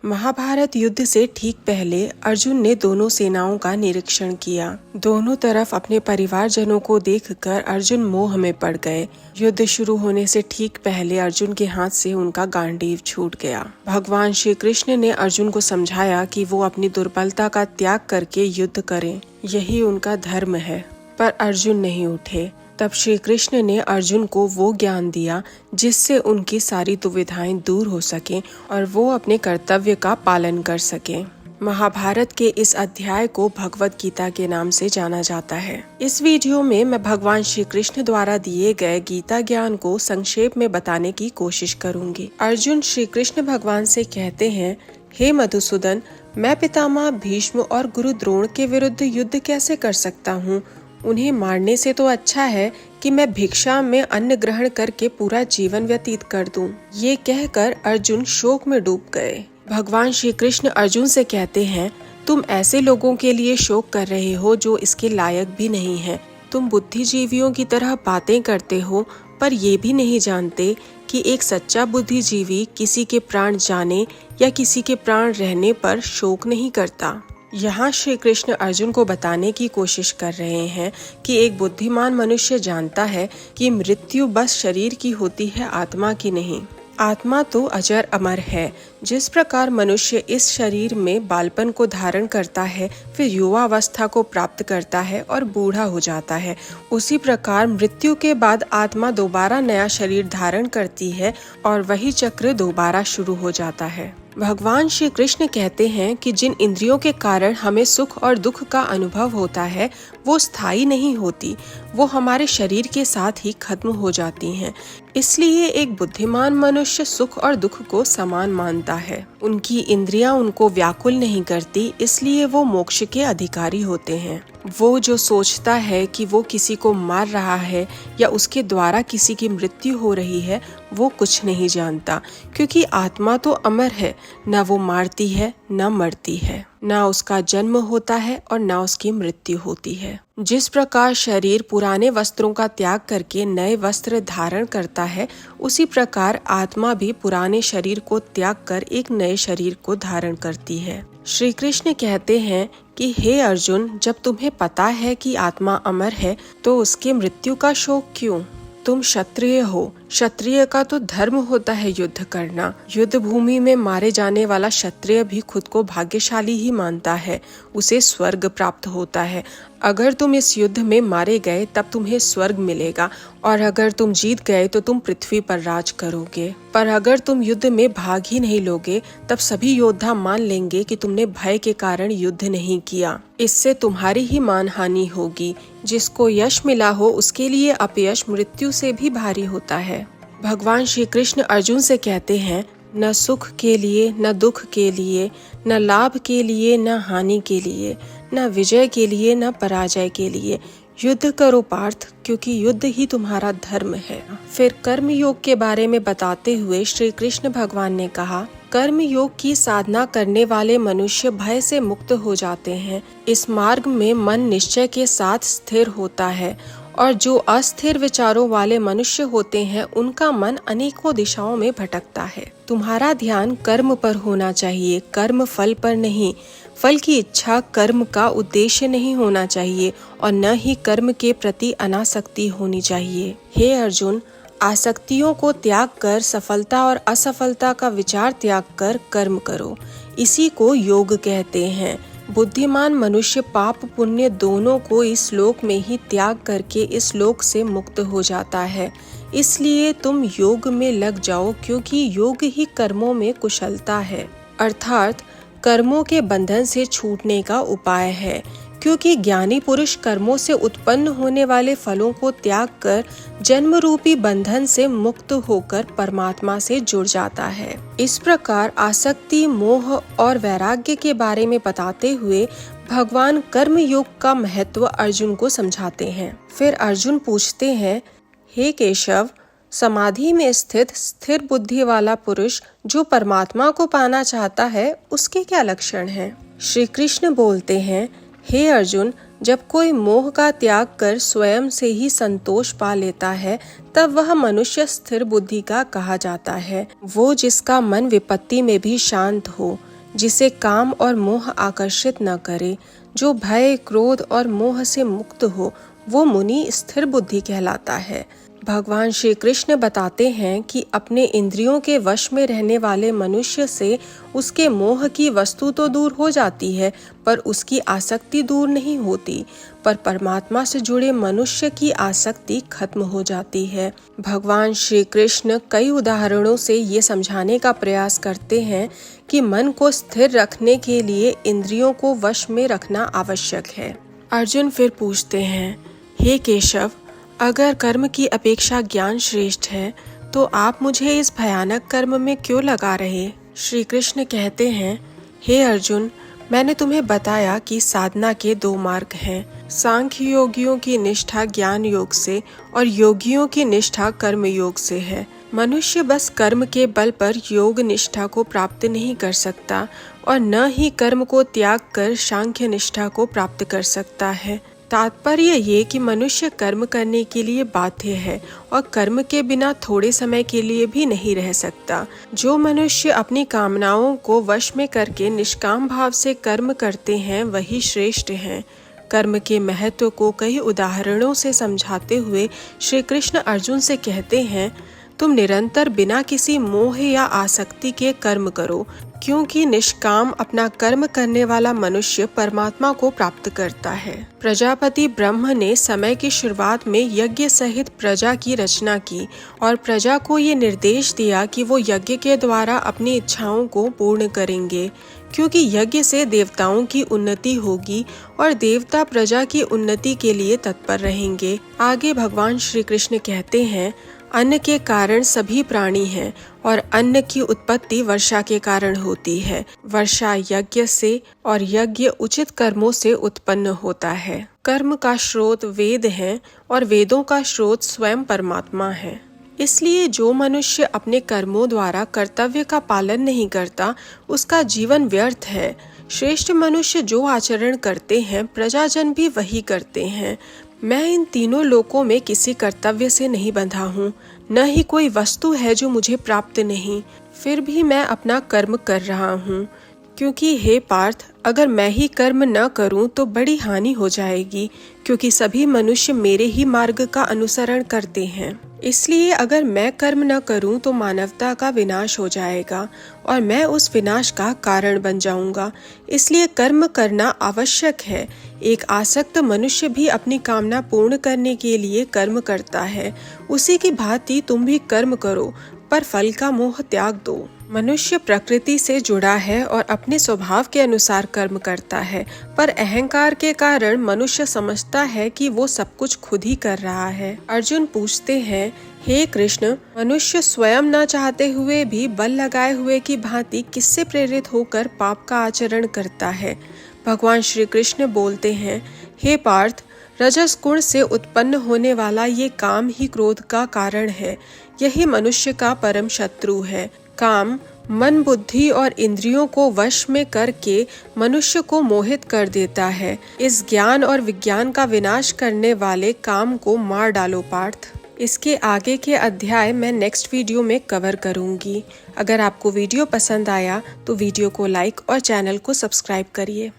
महाभारत युद्ध से ठीक पहले अर्जुन ने दोनों सेनाओं का निरीक्षण किया। दोनों तरफ अपने परिवारजनों को देखकर अर्जुन मोह में पड़ गए। युद्ध शुरू होने से ठीक पहले अर्जुन के हाथ से उनका गांडीव छूट गया। भगवान श्री कृष्ण ने अर्जुन को समझाया कि वो अपनी दुर्बलता का त्याग करके युद्ध करें, यही उनका धर्म है। पर अर्जुन नहीं उठे। तब श्री कृष्ण ने अर्जुन को वो ज्ञान दिया जिससे उनकी सारी दुविधाएं दूर हो सकें और वो अपने कर्तव्य का पालन कर सकें। महाभारत के इस अध्याय को भगवत गीता के नाम से जाना जाता है। इस वीडियो में मैं भगवान श्री कृष्ण द्वारा दिए गए गीता ज्ञान को संक्षेप में बताने की कोशिश करूंगी। अर्जुन श्री कृष्ण भगवान से कहते हैं, हे मधुसूदन, मैं पितामह भीष्म और गुरु द्रोण के विरुद्ध युद्ध कैसे कर सकता हूँ? उन्हें मारने से तो अच्छा है कि मैं भिक्षा में अन्न ग्रहण करके पूरा जीवन व्यतीत कर दूं। ये कहकर अर्जुन शोक में डूब गए। भगवान श्री कृष्ण अर्जुन से कहते हैं, तुम ऐसे लोगों के लिए शोक कर रहे हो जो इसके लायक भी नहीं है। तुम बुद्धिजीवियों की तरह बातें करते हो, पर ये भी नहीं जानते कि एक सच्चा बुद्धिजीवी किसी के प्राण जाने या किसी के प्राण रहने पर शोक नहीं करता। यहाँ श्री कृष्ण अर्जुन को बताने की कोशिश कर रहे हैं कि एक बुद्धिमान मनुष्य जानता है कि मृत्यु बस शरीर की होती है, आत्मा की नहीं। आत्मा तो अजर अमर है। जिस प्रकार मनुष्य इस शरीर में बालपन को धारण करता है, फिर युवावस्था को प्राप्त करता है और बूढ़ा हो जाता है, उसी प्रकार मृत्यु के बाद आत्मा दोबारा नया शरीर धारण करती है और वही चक्र दोबारा शुरू हो जाता है। भगवान श्री कृष्ण कहते हैं कि जिन इंद्रियों के कारण हमें सुख और दुख का अनुभव होता है वो स्थायी नहीं होती, वो हमारे शरीर के साथ ही खत्म हो जाती हैं। इसलिए एक बुद्धिमान मनुष्य सुख और दुख को समान मानता है। उनकी इंद्रियां उनको व्याकुल नहीं करती, इसलिए वो मोक्ष के अधिकारी होते हैं। वो जो सोचता है कि वो किसी को मार रहा है या उसके द्वारा किसी की मृत्यु हो रही है, वो कुछ नहीं जानता, क्योंकि आत्मा तो अमर है, न वो मारती है न मरती है, न उसका जन्म होता है और न उसकी मृत्यु होती है। जिस प्रकार शरीर पुराने वस्त्रों का त्याग करके नए वस्त्र धारण करता है, उसी प्रकार आत्मा भी पुराने शरीर को त्याग कर एक नए शरीर को धारण करती है। श्री कृष्ण कहते हैं कि हे अर्जुन, जब तुम्हें पता है कि आत्मा अमर है तो उसके मृत्यु का शोक क्यों? तुम क्षत्रिय हो, क्षत्रिय का तो धर्म होता है युद्ध करना। युद्ध भूमि में मारे जाने वाला क्षत्रिय भी खुद को भाग्यशाली ही मानता है, उसे स्वर्ग प्राप्त होता है। अगर तुम इस युद्ध में मारे गए तब तुम्हें स्वर्ग मिलेगा, और अगर तुम जीत गए तो तुम पृथ्वी पर राज करोगे। पर अगर तुम युद्ध में भाग ही नहीं लोगे तब सभी योद्धा मान लेंगे कि तुमने भय के कारण युद्ध नहीं किया। इससे तुम्हारी ही मानहानि होगी। जिसको यश मिला हो उसके लिए अपयश मृत्यु से भी भारी होता है। भगवान श्री कृष्ण अर्जुन से कहते हैं, न सुख के लिए न दुख के लिए, न लाभ के लिए न हानि के लिए, न विजय के लिए न पराजय के लिए युद्ध करो पार्थ, क्योंकि युद्ध ही तुम्हारा धर्म है। फिर कर्म योग के बारे में बताते हुए श्री कृष्ण भगवान ने कहा, कर्म योग की साधना करने वाले मनुष्य भय से मुक्त हो जाते हैं। इस मार्ग में मन निश्चय के साथ स्थिर होता है, और जो अस्थिर विचारों वाले मनुष्य होते हैं उनका मन अनेकों दिशाओं में भटकता है। तुम्हारा ध्यान कर्म पर होना चाहिए, कर्म फल पर नहीं। फल की इच्छा कर्म का उद्देश्य नहीं होना चाहिए और न ही कर्म के प्रति अनासक्ति होनी चाहिए। हे अर्जुन, आसक्तियों को त्याग कर सफलता और असफलता का विचार त्याग कर कर्म करो, इसी को योग कहते हैं। बुद्धिमान मनुष्य पाप पुण्य दोनों को इस लोक में ही त्याग करके इस लोक से मुक्त हो जाता है। इसलिए तुम योग में लग जाओ, क्योंकि योग ही कर्मों में कुशलता है, अर्थात कर्मों के बंधन से छूटने का उपाय है। क्योंकि ज्ञानी पुरुष कर्मों से उत्पन्न होने वाले फलों को त्याग कर जन्म रूपी बंधन से मुक्त होकर परमात्मा से जुड़ जाता है। इस प्रकार आसक्ति, मोह और वैराग्य के बारे में बताते हुए भगवान कर्म योग का महत्व अर्जुन को समझाते हैं। फिर अर्जुन पूछते हैं, हे केशव, समाधि में स्थित स्थिर बुद्धि वाला पुरुष जो परमात्मा को पाना चाहता है उसके क्या लक्षण हैं? श्री कृष्ण बोलते हैं, हे अर्जुन, जब कोई मोह का त्याग कर स्वयं से ही संतोष पा लेता है तब वह मनुष्य स्थिर बुद्धि का कहा जाता है। वो जिसका मन विपत्ति में भी शांत हो, जिसे काम और मोह आकर्षित न करे। जो भय, क्रोध और मोह से मुक्त हो वो मुनि स्थिर बुद्धि कहलाता है। भगवान श्री कृष्ण बताते हैं कि अपने इंद्रियों के वश में रहने वाले मनुष्य से उसके मोह की वस्तु तो दूर हो जाती है, पर उसकी आसक्ति दूर नहीं होती। पर परमात्मा से जुड़े मनुष्य की आसक्ति खत्म हो जाती है। भगवान श्री कृष्ण कई उदाहरणों से ये समझाने का प्रयास करते हैं कि मन को स्थिर रखने के लिए इंद्रियों को वश में रखना आवश्यक है। अर्जुन फिर पूछते हैं, हे केशव, अगर कर्म की अपेक्षा ज्ञान श्रेष्ठ है तो आप मुझे इस भयानक कर्म में क्यों लगा रहे? श्री कृष्ण कहते हैं, हे अर्जुन, मैंने तुम्हें बताया कि साधना के 2 मार्ग हैं। सांख्य योगियों की निष्ठा ज्ञान योग से और योगियों की निष्ठा कर्म योग से है। मनुष्य बस कर्म के बल पर योग निष्ठा को प्राप्त नहीं कर सकता और न ही कर्म को त्याग कर सांख्य निष्ठा को प्राप्त कर सकता है। तात्पर्य ये कि मनुष्य कर्म करने के लिए बाध्य है और कर्म के बिना थोड़े समय के लिए भी नहीं रह सकता। जो मनुष्य अपनी कामनाओं को वश में करके निष्काम भाव से कर्म करते हैं वही श्रेष्ठ हैं। कर्म के महत्व को कई उदाहरणों से समझाते हुए श्री कृष्ण अर्जुन से कहते हैं, तुम निरंतर बिना किसी मोह या आसक्ति के कर्म करो, क्योंकि निष्काम अपना कर्म करने वाला मनुष्य परमात्मा को प्राप्त करता है। प्रजापति ब्रह्म ने समय की शुरुआत में यज्ञ सहित प्रजा की रचना की और प्रजा को ये निर्देश दिया कि वो यज्ञ के द्वारा अपनी इच्छाओं को पूर्ण करेंगे, क्योंकि यज्ञ से देवताओं की उन्नति होगी और देवता प्रजा की उन्नति के लिए तत्पर रहेंगे। आगे भगवान श्री कृष्ण कहते हैं, अन्न के कारण सभी प्राणी हैं और अन्न की उत्पत्ति वर्षा के कारण होती है। वर्षा यज्ञ से और यज्ञ उचित कर्मों से उत्पन्न होता है। कर्म का स्रोत वेद हैं और वेदों का स्रोत स्वयं परमात्मा है। इसलिए जो मनुष्य अपने कर्मों द्वारा कर्तव्य का पालन नहीं करता उसका जीवन व्यर्थ है। श्रेष्ठ मनुष्य जो आचरण करते हैं प्रजाजन भी वही करते हैं। मैं इन तीनों लोकों में किसी कर्तव्य से नहीं बंधा हूँ, न ही कोई वस्तु है जो मुझे प्राप्त नहीं, फिर भी मैं अपना कर्म कर रहा हूँ। क्योंकि हे पार्थ, अगर मैं ही कर्म न करूं तो बड़ी हानि हो जाएगी, क्योंकि सभी मनुष्य मेरे ही मार्ग का अनुसरण करते हैं। इसलिए अगर मैं कर्म न करूं तो मानवता का विनाश हो जाएगा और मैं उस विनाश का कारण बन जाऊंगा। इसलिए कर्म करना आवश्यक है। एक आसक्त मनुष्य भी अपनी कामना पूर्ण करने के लिए कर्म करता है। उसी की भांति तुम भी कर्म करो, पर फल का मोह त्याग दो। मनुष्य प्रकृति से जुड़ा है और अपने स्वभाव के अनुसार कर्म करता है, पर अहंकार के कारण मनुष्य समझता है कि वो सब कुछ खुद ही कर रहा है। अर्जुन पूछते हैं, हे कृष्ण, मनुष्य स्वयं न चाहते हुए भी बल लगाए हुए की भांति किससे प्रेरित होकर पाप का आचरण करता है? भगवान श्री कृष्ण बोलते हैं, हे पार्थ, रजस गुण से उत्पन्न होने वाला ये काम ही क्रोध का कारण है। यही मनुष्य का परम शत्रु है। काम मन, बुद्धि और इंद्रियों को वश में करके मनुष्य को मोहित कर देता है। इस ज्ञान और विज्ञान का विनाश करने वाले काम को मार डालो पार्थ। इसके आगे के अध्याय मैं नेक्स्ट वीडियो में कवर करूंगी। अगर आपको वीडियो पसंद आया तो वीडियो को लाइक और चैनल को सब्सक्राइब करिए।